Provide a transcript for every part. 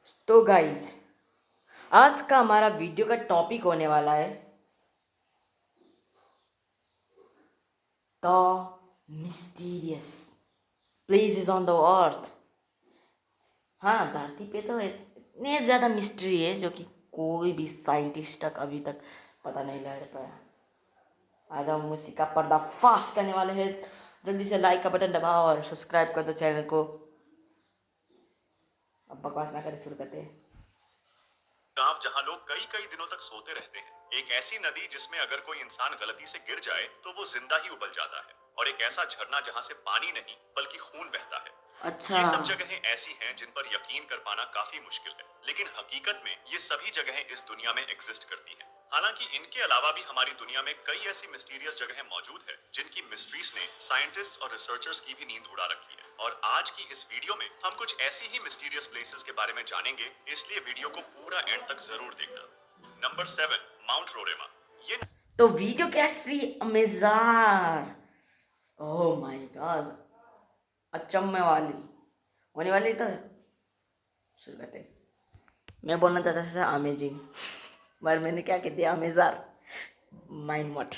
तो गाइज, आज का हमारा वीडियो का टॉपिक होने वाला है the mysterious places on the earth. हाँ, धरती पे तो इतने ज़्यादा मिस्ट्री है जो कि कोई भी साइंटिस्ट तक अभी तक पता नहीं लग पाया। आज हम उसी का पर्दाफाश करने वाले हैं। जल्दी से लाइक का बटन दबाओ और सब्सक्राइब कर दो चैनल को। अब बकवास ना करें, शुरू करते हैं। गांव जहां लोग कई कई दिनों तक सोते रहते हैं, एक ऐसी नदी जिसमें अगर कोई इंसान गलती से गिर जाए तो वो जिंदा ही उबल जाता है, और एक ऐसा झरना जहां से पानी नहीं बल्कि खून बहता है। अच्छा। ये सब जगहें ऐसी हैं जिन पर यकीन कर पाना काफी मुश्किल है, लेकिन हकीकत में ये सभी जगहें इस दुनिया में एग्जिस्ट करती हैं। हालांकि इनके अलावा भी हमारी दुनिया में कई ऐसी मिस्टीरियस जगहें मौजूद है जिनकी मिस्ट्रीज ने साइंटिस्ट और रिसर्चर्स की भी नींद उड़ा रखी है। और आज की इस वीडियो में हम कुछ ऐसी ही मिस्टीरियस प्लेसेस के बारे में जानेंगे, इसलिए वीडियो को पूरा एंड तक जरूर देखना। Number 7, Mount Roraima. ये तो वीडियो कैसी अमेजार, ओह माय गॉड, अचम्मे वाली होने वाली। तो शुरू करते हैं। मैं बोलना चाहता था अमेजिंग, पर मैंने क्या कह दिया, अमेजार। माइंड मट।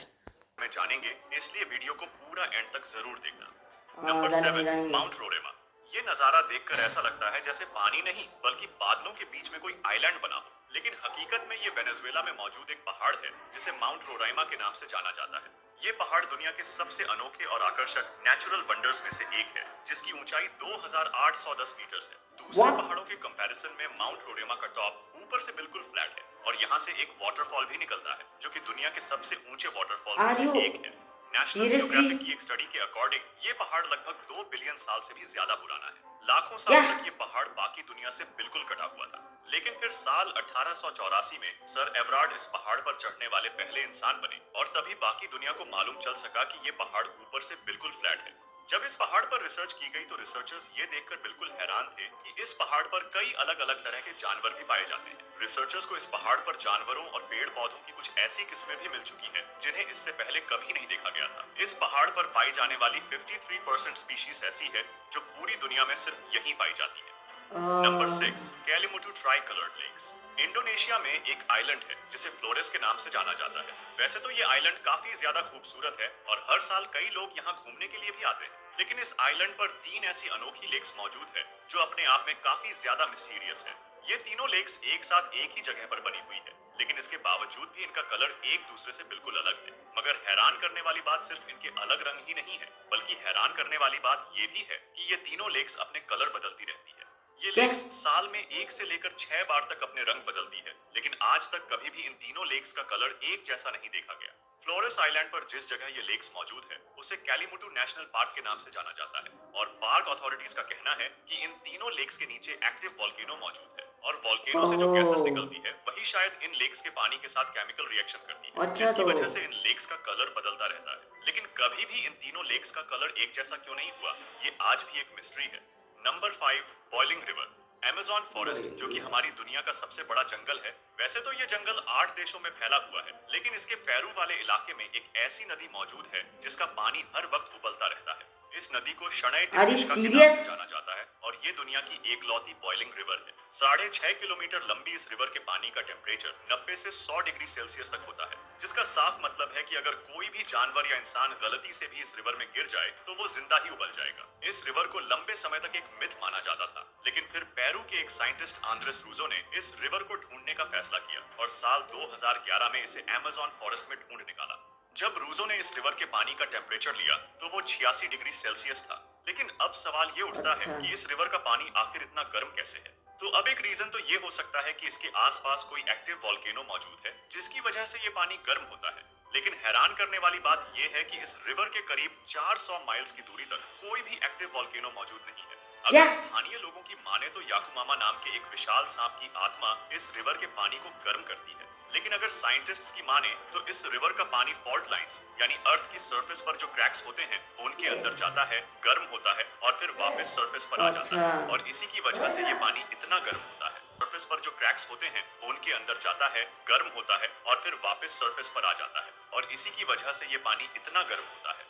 में जानेंगे, इसलिए वीडियो को पूरा एंड तक जरूर देखना। हाँ, नंबर जानेंगे 7, जानेंगे। Mount Roraima. ये नजारा देखकर ऐसा लगता है जैसे पानी नहीं बल्कि बादलों के बीच में कोई आइलैंड बना हो, लेकिन हकीकत में ये वेनेजुएला में मौजूद एक पहाड़ है जिसे माउंट रोराइमा के नाम से जाना जाता है। ये पहाड़ दुनिया के सबसे अनोखे और आकर्षक नेचुरल वंडर्स में से एक है, जिसकी ऊंचाई 2810 मीटर है। दूसरे What? पहाड़ों के कंपैरिजन में माउंट रोरेमा का टॉप ऊपर से बिल्कुल फ्लैट है, और यहाँ से एक वाटरफॉल भी निकलता है जो कि दुनिया के सबसे ऊंचे वाटरफॉल्स में Are से you एक है। National seriously? जियोग्राफिक की एक स्टडी के अकॉर्डिंग ये पहाड़ लगभग 2 बिलियन साल से भी ज्यादा पुराना है। लाखों साल क्या? तक ये पहाड़ बाकी दुनिया से बिल्कुल कटा हुआ था, लेकिन फिर साल 1884 में सर एवरार्ड इस पहाड़ पर चढ़ने वाले पहले इंसान बने, और तभी बाकी दुनिया को मालूम चल सका कि ये पहाड़ ऊपर से बिल्कुल फ्लैट है। जब इस पहाड़ पर रिसर्च की गई तो रिसर्चर्स ये देखकर बिल्कुल हैरान थे कि इस पहाड़ पर कई अलग अलग तरह के जानवर भी पाए जाते हैं। रिसर्चर्स को इस पहाड़ पर जानवरों और पेड़ पौधों की कुछ ऐसी किस्में भी मिल चुकी हैं जिन्हें इससे पहले कभी नहीं देखा गया था। इस पहाड़ पर पाई जाने वाली 53% स्पीशीज ऐसी है जो पूरी दुनिया में सिर्फ यहीं पाई जाती है। Number 6, Kelimutu tri coloured lakes. Indonesia में एक आइलैंड है जिसे फ्लोरेस के नाम से जाना जाता है। वैसे तो ये आइलैंड काफी ज्यादा खूबसूरत है और हर साल कई लोग यहाँ घूमने के लिए भी आते हैं, लेकिन इस आइलैंड पर 3 ऐसी अनोखी लेक्स मौजूद है जो अपने आप में काफी ज्यादा मिस्टीरियस है। ये तीनों लेक्स एक साथ एक ही जगह पर बनी हुई है, लेकिन इसके बावजूद भी इनका कलर एक दूसरे से बिल्कुल अलग है। मगर हैरान करने वाली बात सिर्फ इनके अलग रंग ही नहीं है, बल्कि हैरान करने वाली बात ये भी है कि ये तीनों लेक्स अपने कलर बदलती रहती है। ये क्या? लेक्स साल में 1 से लेकर 6 बार तक अपने रंग बदलती है, लेकिन आज तक कभी भी इन तीनों लेक्स का कलर एक जैसा नहीं देखा गया। फ्लोरेस आइलैंड पर जिस जगह ये लेक्स मौजूद है उसे कैलिमुटू नेशनल पार्क के नाम से जाना जाता है, और पार्क अथॉरिटीज का कहना है कि इन तीनों लेक्स के नीचे एक्टिव वॉल्केनो मौजूद है, और वॉल्केनो से जो गैसेस ओह, निकलती है वही शायद इन लेक्स के पानी के साथ केमिकल रिएक्शन करती है, अच्छा। जिसकी तो वजह से इन लेक्स का कलर बदलता रहता है। लेकिन कभी भी इन तीनों लेक्स का कलर एक जैसा क्यों नहीं हुआ, ये आज भी एक मिस्ट्री है। Number 5, boiling river. Amazon forest, जो कि हमारी दुनिया का सबसे बड़ा जंगल है। वैसे तो ये जंगल 8 देशों में फैला हुआ है, लेकिन इसके पेरू वाले इलाके में एक ऐसी नदी मौजूद है जिसका पानी हर वक्त उबलता रहता है। इस नदी को शनई आर यू टिप्टिका के नाम से सीरियस? जाना जाता है, और ये दुनिया की एकलौती बॉइलिंग रिवर है। 6.5 किलोमीटर लंबी इस रिवर के पानी का टेम्परेचर 90 से 100 डिग्री सेल्सियस तक होता है, जिसका साफ मतलब है कि अगर कोई भी जानवर या इंसान गलती से भी इस रिवर में गिर जाए तो वो जिंदा ही उबल जाएगा। इस रिवर को लंबे समय तक एक मिथ माना जाता था, लेकिन फिर पेरू के एक साइंटिस्ट आंद्रेस रूजो ने इस रिवर को ढूंढने का फैसला किया और साल 2011 में इसे अमेज़न फॉरेस्ट में ढूंढ निकाला। जब रूजो ने इस रिवर के पानी का टेम्परेचर लिया तो वो 86 डिग्री सेल्सियस था। लेकिन अब सवाल ये उठता है अच्छा। कि इस रिवर का पानी आखिर इतना गर्म कैसे है। तो अब एक रीजन तो ये हो सकता है कि इसके आसपास कोई एक्टिव वॉल्केनो मौजूद है जिसकी वजह से ये पानी गर्म होता है। लेकिन हैरान करने वाली बात यह है कि इस रिवर के करीब 400 माइल्स की दूरी तक कोई भी एक्टिव वॉल्केनो मौजूद नहीं है। क्या? अगर स्थानीय लोगों की माने तो याकुमामा नाम के एक विशाल सांप की आत्मा इस रिवर के पानी को गर्म करती है, लेकिन अगर साइंटिस्ट्स की माने तो इस रिवर का पानी फॉल्ट लाइंस यानी अर्थ की सरफेस पर जो क्रैक्स होते हैं उनके अंदर जाता है, गर्म होता है और फिर वापस सरफेस पर आ जाता है, अच्छा। और इसी की वजह से ये पानी इतना गर्म होता है। सरफेस पर जो क्रैक्स होते हैं उनके अंदर जाता है, गर्म होता है और फिर वापस सरफेस पर आ जाता है, और इसी की वजह से ये पानी इतना गर्म होता है।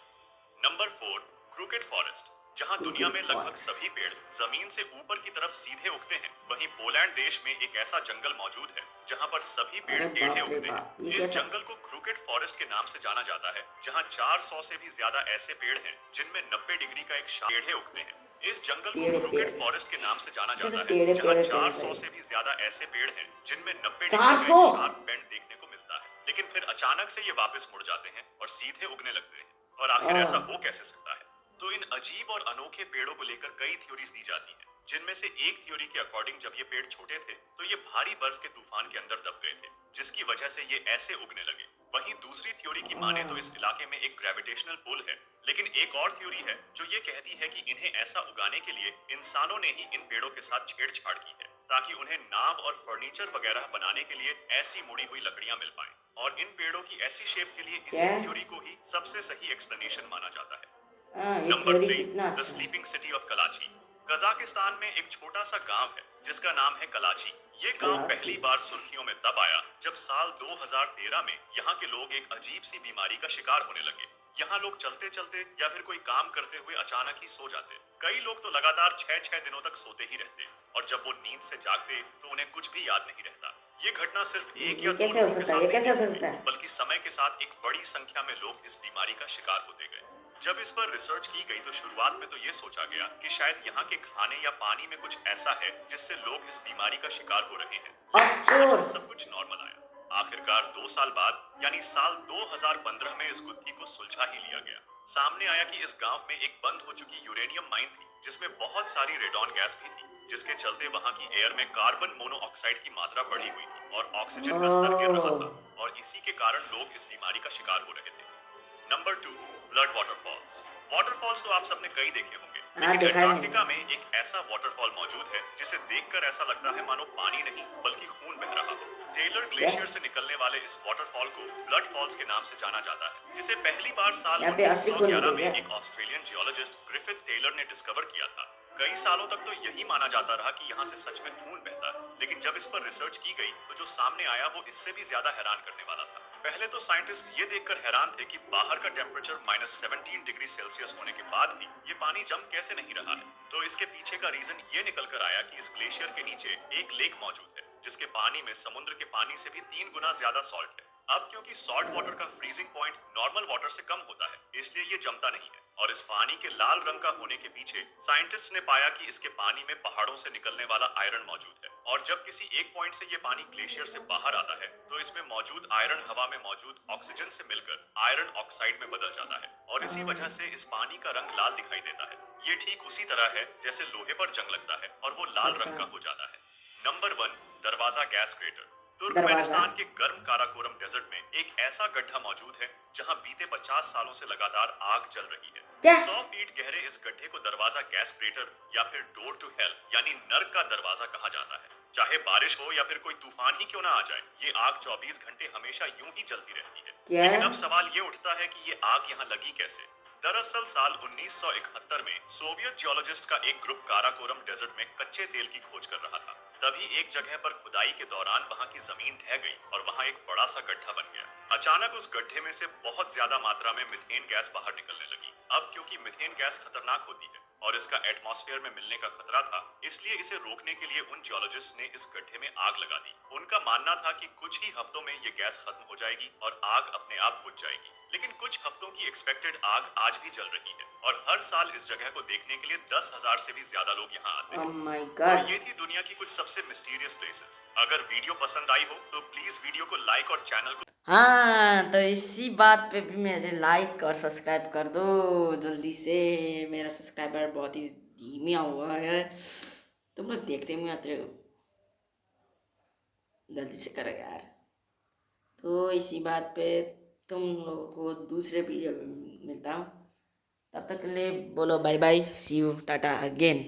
Number 4, crooked forest. जहां दुनिया में लगभग फॉरेस्ट। सभी पेड़ जमीन से ऊपर की तरफ सीधे उगते हैं, वहीं पोलैंड देश में एक ऐसा जंगल मौजूद है जहां पर सभी पेड़ अरे टेढ़े बाप रे उगते बाप, ये हैं। इस कैसा? जंगल को क्रूकेट फॉरेस्ट के नाम से जाना जाता है, जहां 400 से भी ज्यादा ऐसे पेड़ हैं जिनमें 90 डिग्री का एक टेढ़े उगते हैं। इस जंगल को टेढ़े पेड़, क्रूकेट फॉरेस्ट के नाम से जाना इसे तो जाता है, टेढ़े जहां पेड़ कहना 400 चाहिए। से भी ज्यादा ऐसे पेड़ हैं जिनमें 90 डिग्री का 400? एक शार्प बेंड देखने को मिलता है, लेकिन फिर अचानक से ये वापस मुड़ जाते हैं और सीधे उगने लगते हैं। और आखिर ऐसा हो कैसे सकता है? तो इन अजीब और अनोखे पेड़ों को लेकर कई थ्योरीज दी जाती हैं, जिनमें से एक थ्योरी के अकॉर्डिंग जब ये पेड़ छोटे थे तो ये भारी बर्फ के तूफान के अंदर दब गए थे, जिसकी वजह से ये ऐसे उगने लगे। वहीं दूसरी थ्योरी की माने तो इस इलाके में एक ग्रेविटेशनल पुल है, लेकिन एक और थ्योरी है जो ये कहती है कि इन्हें ऐसा उगाने के लिए इंसानों ने ही इन पेड़ों के साथ छेड़छाड़ की है, ताकि उन्हें नाव और फर्नीचर वगैरह बनाने के लिए ऐसी मुड़ी हुई लकड़ियां मिल पाएं। और इन पेड़ों की ऐसी शेप के लिए इसी क्या? थ्योरी को ही सबसे सही एक्सप्लेनेशन माना जाता है। हाँ, ये नंबर थ्योरी 3, कितना द अच्छा है। Sleeping city of Kalachi. Kazakhstan में एक छोटा सा गांव है जिसका नाम है कलाची। ये गांव कलाची। पहली बार सुर्खियों में तब आया जब साल 2013 में यहाँ के लोग एक अजीब सी बीमारी का शिकार होने लगे। यहाँ लोग चलते चलते या फिर कोई काम करते हुए अचानक ही सो जाते। कई लोग तो लगातार 6-6 दिनों तक सोते ही रहते, और जब वो नींद से जागते तो उन्हें कुछ भी याद नहीं रहता। ये घटना सिर्फ एक या ये दो कैसे हो लोगों के सकता है? साथ ये नहीं कैसे हो हुई, सकता है? बल्कि समय के साथ एक बड़ी संख्या में लोग इस बीमारी का शिकार होते गए। जब इस पर रिसर्च की गई तो शुरुआत में तो ये सोचा गया कि शायद यहाँ के खाने या पानी में कुछ ऐसा है जिससे लोग इस बीमारी का शिकार हो रहे हैं। Of course. सब कुछ नॉर्मल आया। आखिरकार 2 साल बाद यानी साल 2015 में इस गुत्थी को सुलझा ही लिया गया। सामने आया कि इस गांव में एक बंद हो चुकी यूरेनियम माइन थी जिसमें बहुत सारी रेडॉन गैस भी थी, जिसके चलते वहां की एयर में कार्बन मोनोऑक्साइड की मात्रा बढ़ी हुई थी और ऑक्सीजन का स्तर गिर रहा था, और इसी के कारण लोग इस बीमारी का शिकार हो रहे थे। Number 2, blood waterfalls. वाटरफॉल्स तो आप सबने कई देखे होंगे, लेकिन देखा है अंटार्कटिका में एक ऐसा वाटरफॉल मौजूद है जिसे देखकर ऐसा लगता है मानो पानी नहीं बल्कि खून बह रहा हो। टेलर ग्लेशियर से निकलने वाले इस वाटरफॉल को ब्लड फॉल्स के नाम से जाना जाता है, जिसे पहली बार साल यहाँ पे असली खून 1911 में मिलेगा। एक ऑस्ट्रेलियन जियोलॉजिस्ट ग्रिफिथ टेलर ने डिस्कवर किया था। कई सालों तक तो यही माना जाता रहा कि यहाँ से सच में खून बहता है, लेकिन जब इस पर रिसर्च की गई तो जो सामने आया वो इससे भी ज्यादा हैरान करने वाला था। पहले तो साइंटिस्ट ये देखकर हैरान थे कि बाहर का टेम्परेचर -17 डिग्री सेल्सियस होने के बाद भी ये पानी जम कैसे नहीं रहा है। तो इसके पीछे का रीजन ये निकल कर आया कि इस ग्लेशियर के नीचे एक लेक मौजूद है जिसके पानी में समुद्र के पानी से भी 3 गुना ज्यादा सॉल्ट है। अब क्योंकि सॉल्ट वाटर का फ्रीजिंग पॉइंट नॉर्मल वाटर से कम होता है, इसलिए ये जमता नहीं है, और इस पानी के लाल रंग का होने के पीछे साइंटिस्ट ने पाया कि इसके पानी में पहाड़ों से निकलने वाला आयरन मौजूद है, और जब किसी एक पॉइंट से ये पानी ग्लेशियर से बाहर आता है तो इसमें मौजूद आयरन हवा में मौजूद ऑक्सीजन से मिलकर आयरन ऑक्साइड में बदल जाता है, और इसी वजह से इस पानी का रंग लाल दिखाई देता है। ये ठीक उसी तरह है जैसे लोहे पर जंग लगता है और वो लाल रंग का हो जाता है। नंबर 1, दरवाजा गैस क्रेटर। तुर्कमेनिस्तान के गर्म काराकोरम डेजर्ट में एक ऐसा गड्ढा मौजूद है जहां बीते 50 सालों से लगातार आग जल रही है। क्या? 100 फीट गहरे इस गड्ढे को दरवाजा गैस क्रेटर या फिर डोर टू हेल यानी नर्क का दरवाजा कहा जाता है। चाहे बारिश हो या फिर कोई तूफान ही क्यों ना आ जाए, ये आग 24 घंटे हमेशा यूं ही जलती रहती है। क्या? लेकिन अब सवाल ये उठता है कि ये आग यहाँ लगी कैसे। दरअसल साल 1971 में सोवियत जियोलॉजिस्ट का एक ग्रुप काराकोरम डेजर्ट में कच्चे तेल की खोज कर रहा था। तभी एक जगह पर खुदाई के दौरान वहां की जमीन ढह गई और वहां एक बड़ा सा गड्ढा बन गया। अचानक उस गड्ढे में से बहुत ज्यादा मात्रा में मीथेन गैस बाहर निकलने लगी। अब क्योंकि मीथेन गैस खतरनाक होती है और इसका एटमॉस्फेयर में मिलने का खतरा था, इसलिए इसे रोकने के लिए उन जियोलॉजिस्ट ने इस गड्ढे में आग लगा दी। उनका मानना था कि कुछ ही हफ्तों में ये गैस खत्म हो जाएगी और आग अपने आप बुझ जाएगी। लेकिन कुछ हफ्तों की एक्सपेक्टेड आग आज भी जल रही है और हर साल इस जगह को देखने के लिए 10,000 से भी ज्यादा लोग यहाँ आते हैं। Oh my और God. ये थी दुनिया की कुछ सबसे मिस्टीरियस प्लेसेस। अगर वीडियो पसंद आई हो तो प्लीज वीडियो को लाइक और चैनल को हाँ, तो इसी बात पे भी मेरे लाइक और सब्सक्राइब कर दो जल्दी से। मेरा सब्सक्राइबर बहुत ही धीमा हुआ है, तुम लोग देखते भी आते हो, जल्दी से करो यार। तो इसी बात पे तुम लोगों को दूसरे वीडियो में मिलता हूँ, तब तक के लिए बोलो bye bye, see you, tata again.